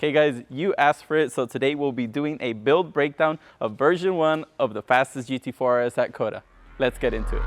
Okay guys, you asked for it, so today we'll be doing a build breakdown of version 1 of the fastest GT4 RS at COTA. Let's get into it.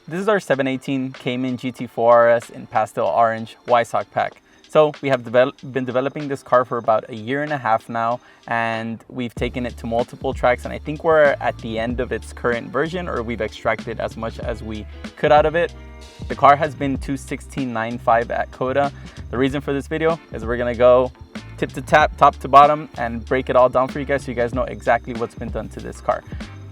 This is our 718 Cayman GT4 RS in pastel orange Y-Sock pack. So we have been developing this car for about a year and a half now, and we've taken it to multiple tracks, and I think we're at the end of its current version, or we've extracted as much as we could out of it. The car has been 216.95 at COTA. The reason for this video is we're gonna go tip to tap, top to bottom, and break it all down for you guys so you guys know exactly what's been done to this car.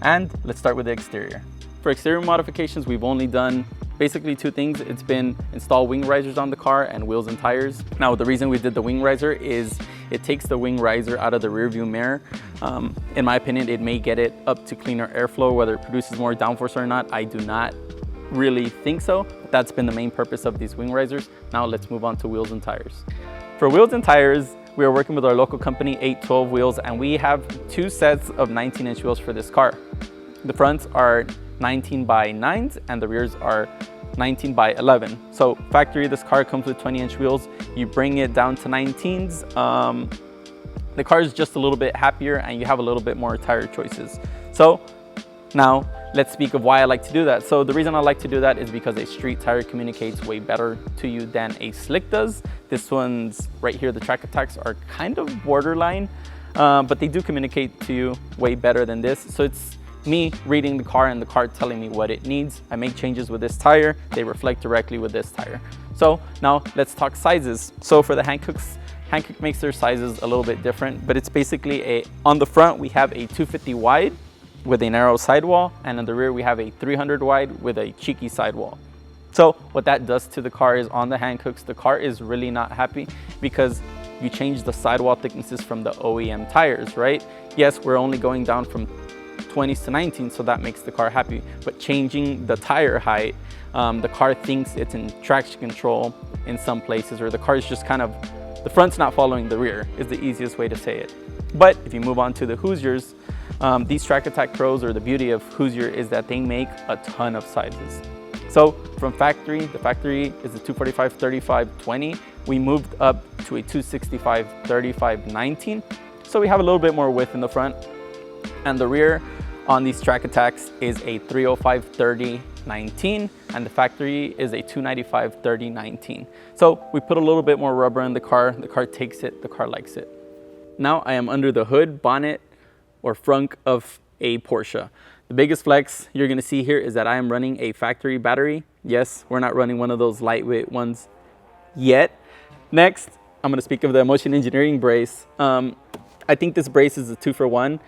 And let's start with the exterior. For exterior modifications, we've only done basically two things. It's been install wing risers on the car and wheels and tires. Now, the reason we did the wing riser is it takes the wing riser out of the rear view mirror. In my opinion, it may get it up to cleaner airflow. Whether it produces more downforce or not, I do not really think so. But that's been the main purpose of these wing risers. Now let's move on to wheels and tires. For wheels and tires, we are working with our local company, 812 Wheels, and we have two sets of 19-inch wheels for this car. The fronts are 19 by 9s and the rears are 19 by 11. So factory, this car comes with 20-inch wheels. You bring it down to 19s. The car is just a little bit happier and you have a little bit more tire choices. So now let's speak of why I like to do that. So the reason I like to do that is because a street tire communicates way better to you than a slick does. This one's right here, the track attacks are kind of borderline, but they do communicate to you way better than this. So it's me reading the car and the car telling me what it needs. I make changes with this tire, they reflect directly with this tire. So now let's talk sizes. So for the Hankook makes their sizes a little bit different, but it's basically on the front we have a 250 wide with a narrow sidewall, and on the rear we have a 300 wide with a cheeky sidewall. So what that does to the car is on the Hankooks, the car is really not happy because you change the sidewall thicknesses from the OEM tires, right? Yes, we're only going down from 20s to 19, so that makes the car happy, but changing the tire height, the car thinks it's in traction control in some places, or the car is just kind of, the front's not following the rear is the easiest way to say it. But if you move on to the Hoosiers, these Track Attack Pros, or the beauty of Hoosier is that they make a ton of sizes. So from factory, the factory is a 245 35 20. We moved up to a 265 35 19, so we have a little bit more width in the front. And the rear on these Track Attacks is a 305 30 19, and the factory is a 295 30 19. So we put a little bit more rubber in the car takes it, the car likes it. Now I am under the hood, bonnet, or frunk of a Porsche. The biggest flex you're gonna see here is that I am running a factory battery. Yes, we're not running one of those lightweight ones yet. Next, I'm gonna speak of the Motion Engineering brace. I think this brace is a 2-for-1.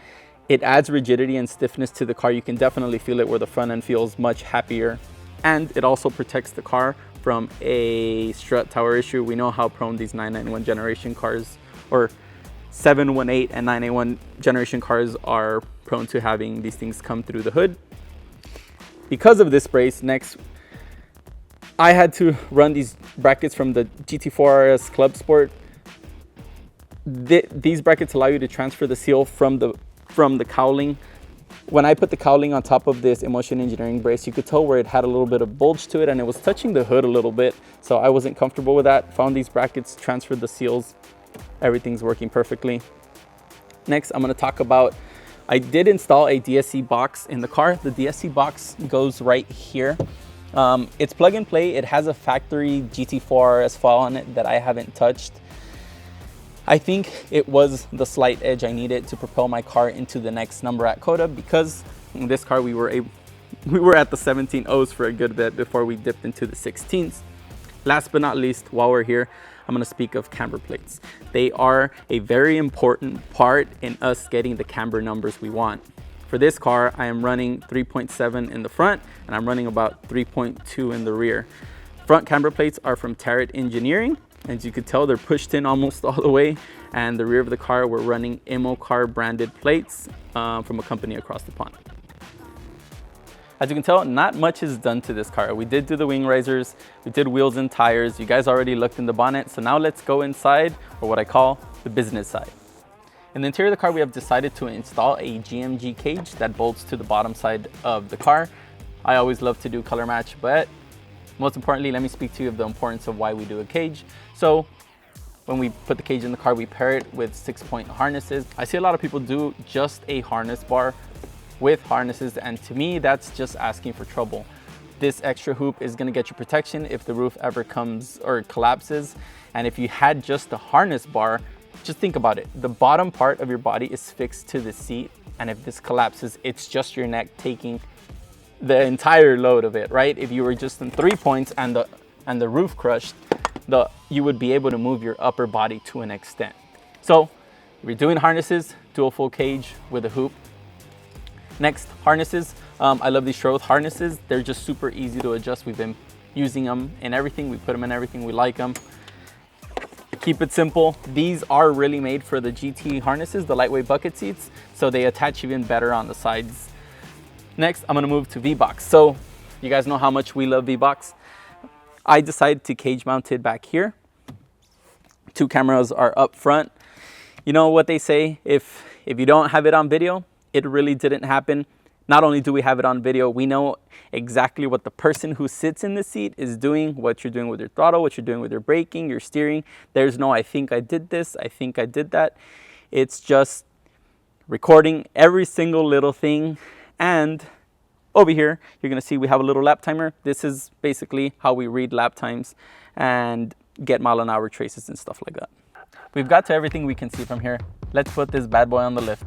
It adds rigidity and stiffness to the car. You can definitely feel it where the front end feels much happier. And it also protects the car from a strut tower issue. We know how prone these 991 generation cars, or 718 and 981 generation cars, are prone to having these things come through the hood. Because of this brace, next, I had to run these brackets from the GT4 RS Club Sport. These brackets allow you to transfer the seal from the cowling. When I put the cowling on top of this Motion Engineering brace, you could tell where it had a little bit of bulge to it and it was touching the hood a little bit. So I wasn't comfortable with that. Found these brackets, transferred the seals. Everything's working perfectly. Next, I'm gonna talk about, I did install a DSC box in the car. The DSC box goes right here. It's plug and play. It has a factory GT4 RS file on it that I haven't touched. I think it was the slight edge I needed to propel my car into the next number at COTA, because in this car we were at the 17.0s for a good bit before we dipped into the 16s. Last but not least, while we're here, I'm going to speak of camber plates. They are a very important part in us getting the camber numbers we want. For this car, I am running 3.7 in the front and I'm running about 3.2 in the rear. Front camber plates are from Tarot Engineering. As you can tell, they're pushed in almost all the way. And the rear of the car, we're running IMOCAR branded plates from a company across the pond. As you can tell, not much is done to this car. We did do the wing risers, we did wheels and tires. You guys already looked in the bonnet. So now let's go inside, or what I call the business side. In the interior of the car, we have decided to install a GMG cage that bolts to the bottom side of the car. I always love to do color match, but most importantly, let me speak to you of the importance of why we do a cage. So when we put the cage in the car, we pair it with 6-point harnesses. I see a lot of people do just a harness bar with harnesses, and to me, that's just asking for trouble. This extra hoop is gonna get you protection if the roof ever comes or collapses. And if you had just a harness bar, just think about it. The bottom part of your body is fixed to the seat, and if this collapses, it's just your neck taking the entire load of it, right? If you were just in 3 points and the roof crushed, you would be able to move your upper body to an extent. So we're doing harnesses, do a full cage with a hoop. Next, harnesses. I love these Strut harnesses. They're just super easy to adjust. We've been using them in everything. We put them in everything. We like them. Keep it simple. These are really made for the GT harnesses, the lightweight bucket seats, so they attach even better on the sides. Next, I'm gonna move to VBOX. So you guys know how much we love VBOX. I decided to cage mount it back here. 2 cameras are up front. You know what they say, if you don't have it on video, it really didn't happen. Not only do we have it on video, we know exactly what the person who sits in the seat is doing, what you're doing with your throttle, what you're doing with your braking, your steering. There's no, I think I did this, I think I did that. It's just recording every single little thing. And over here, you're gonna see we have a little lap timer. This is basically how we read lap times and get mile an hour traces and stuff like that. We've got to everything we can see from here. Let's put this bad boy on the lift.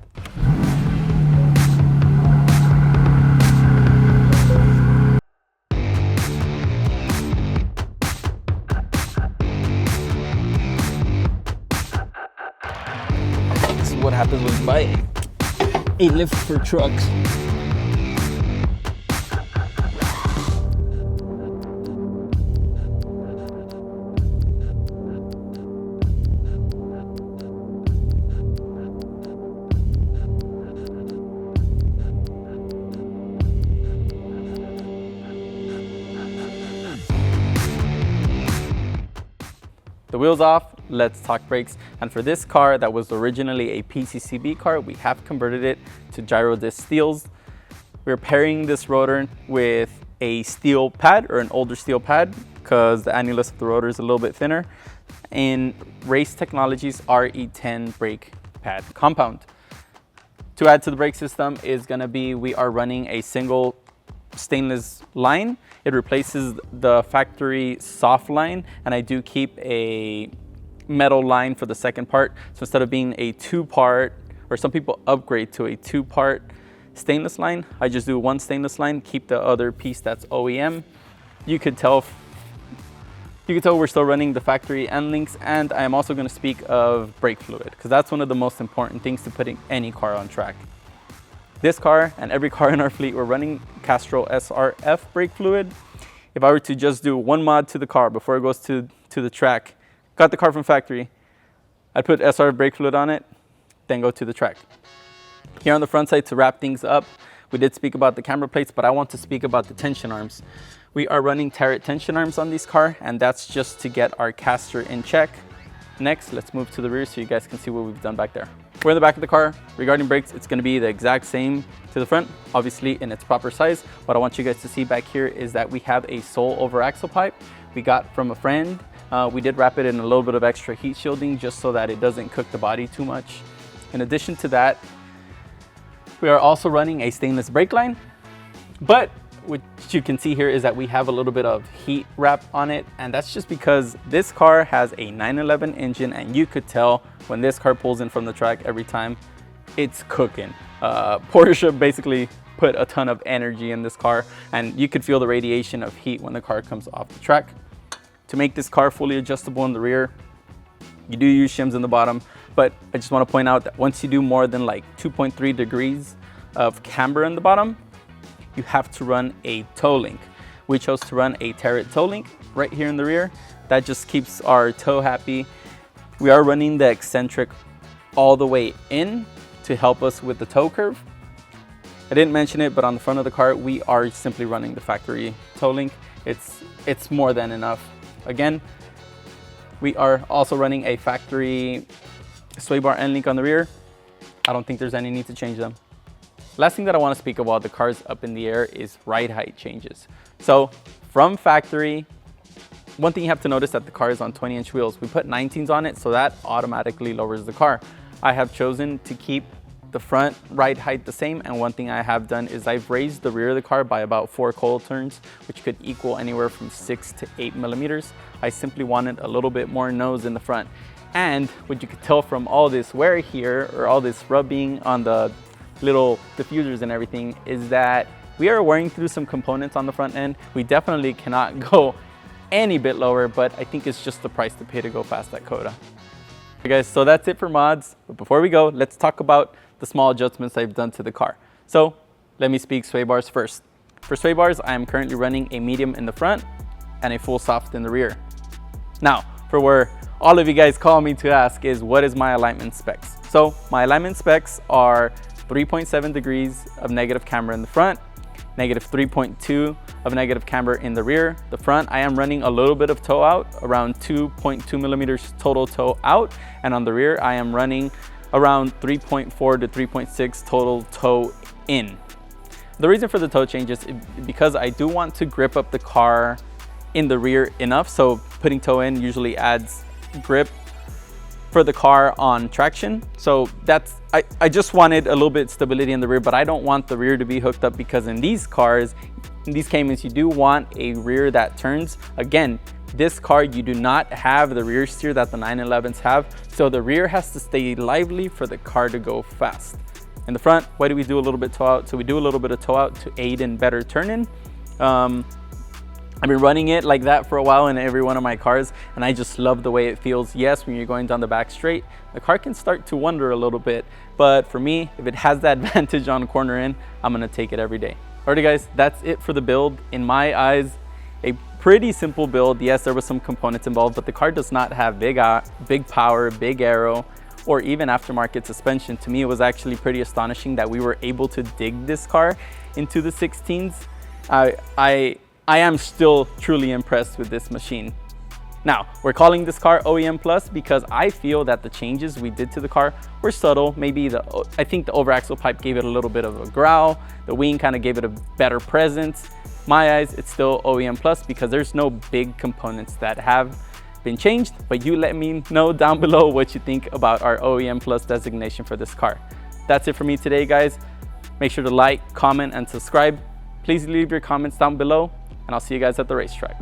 What happens when you buy a lift for trucks. The wheels off, let's talk brakes. And for this car that was originally a PCCB car, we have converted it to gyro disc steels. We're pairing this rotor with a steel pad, or an older steel pad, because the annulus of the rotor is a little bit thinner, in Race Technologies RE10 brake pad compound. To add to the brake system is gonna be, we are running a single stainless line. It replaces the factory soft line, and I do keep a metal line for the second part. So instead of being a 2-part, or some people upgrade to a 2-part stainless line, I just do 1 stainless line, keep the other piece that's OEM. You could tell we're still running the factory end links, and I am also going to speak of brake fluid, because that's one of the most important things to putting any car on track. This car and every car in our fleet, we're running Castrol SRF brake fluid. If I were to just do 1 mod to the car before it goes to the track, got the car from factory, I'd put SRF brake fluid on it, then go to the track. Here on the front side, to wrap things up, we did speak about the camber plates, but I want to speak about the tension arms. We are running Tarot tension arms on this car, and that's just to get our caster in check. Next, let's move to the rear so you guys can see what we've done back there. We're in the back of the car. Regarding brakes, it's going to be the exact same to the front, obviously in its proper size. What I want you guys to see back here is that we have a sole over axle pipe we got from a friend. We did wrap it in a little bit of extra heat shielding just so that it doesn't cook the body too much. In addition to that, we are also running a stainless brake line, but what you can see here is that we have a little bit of heat wrap on it, and that's just because this car has a 911 engine, and you could tell when this car pulls in from the track every time, it's cooking. Porsche basically put a ton of energy in this car, and you could feel the radiation of heat when the car comes off the track. To make this car fully adjustable in the rear, you do use shims in the bottom, but I just want to point out that once you do more than like 2.3 degrees of camber in the bottom, you have to run a toe link. We chose to run a Tarot toe link right here in the rear. That just keeps our toe happy. We are running the eccentric all the way in to help us with the toe curve. I didn't mention it, but on the front of the car, we are simply running the factory toe link. It's more than enough. Again, we are also running a factory sway bar end link on the rear. I don't think there's any need to change them. Last thing that I want to speak about the cars up in the air is ride height changes. So from factory, one thing you have to notice that the car is on 20-inch wheels. We put 19s on it, so that automatically lowers the car. I have chosen to keep the front ride height the same, and one thing I have done is I've raised the rear of the car by about 4 coil turns, which could equal anywhere from 6 to 8 millimeters. I simply wanted a little bit more nose in the front. And what you could tell from all this wear here, or all this rubbing on the little diffusers and everything, is that we are wearing through some components on the front end. We definitely cannot go any bit lower, but I think it's just the price to pay to go fast at COTA. Okay guys, so that's it for mods. But before we go, let's talk about the small adjustments I've done to the car. So let me speak sway bars first. For sway bars, I am currently running a medium in the front and a full soft in the rear. Now, for where all of you guys call me to ask is, what is my alignment specs? So my alignment specs are 3.7 degrees of negative camber in the front, negative 3.2 of negative camber in the rear. The front, I am running a little bit of toe out, around 2.2 millimeters total toe out. And on the rear, I am running around 3.4 to 3.6 total toe in. The reason for the toe change is because I do want to grip up the car in the rear enough. So putting toe in usually adds grip for the car on traction. So that's, I just wanted a little bit of stability in the rear, but I don't want the rear to be hooked up, because in these cars, in these Caymans, you do want a rear that turns. Again, this car, you do not have the rear steer that the 911s have. So the rear has to stay lively for the car to go fast. In the front, why do we do a little bit toe out? So we do a little bit of toe out to aid in better turn-in. I've been running it like that for a while in every one of my cars, and I just love the way it feels. Yes, when you're going down the back straight, the car can start to wander a little bit, but for me, if it has that advantage on corner in, I'm gonna take it every day. Alrighty guys, that's it for the build. In my eyes, a pretty simple build. Yes, there was some components involved, but the car does not have big power, big aero, or even aftermarket suspension. To me, it was actually pretty astonishing that we were able to dig this car into the 16s. I am still truly impressed with this machine. Now, we're calling this car OEM Plus because I feel that the changes we did to the car were subtle. Maybe I think the over-axle pipe gave it a little bit of a growl. The wing kind of gave it a better presence. My eyes, it's still OEM Plus because there's no big components that have been changed, but you let me know down below what you think about our OEM Plus designation for this car. That's it for me today, guys. Make sure to like, comment, and subscribe. Please leave your comments down below, and I'll see you guys at the racetrack.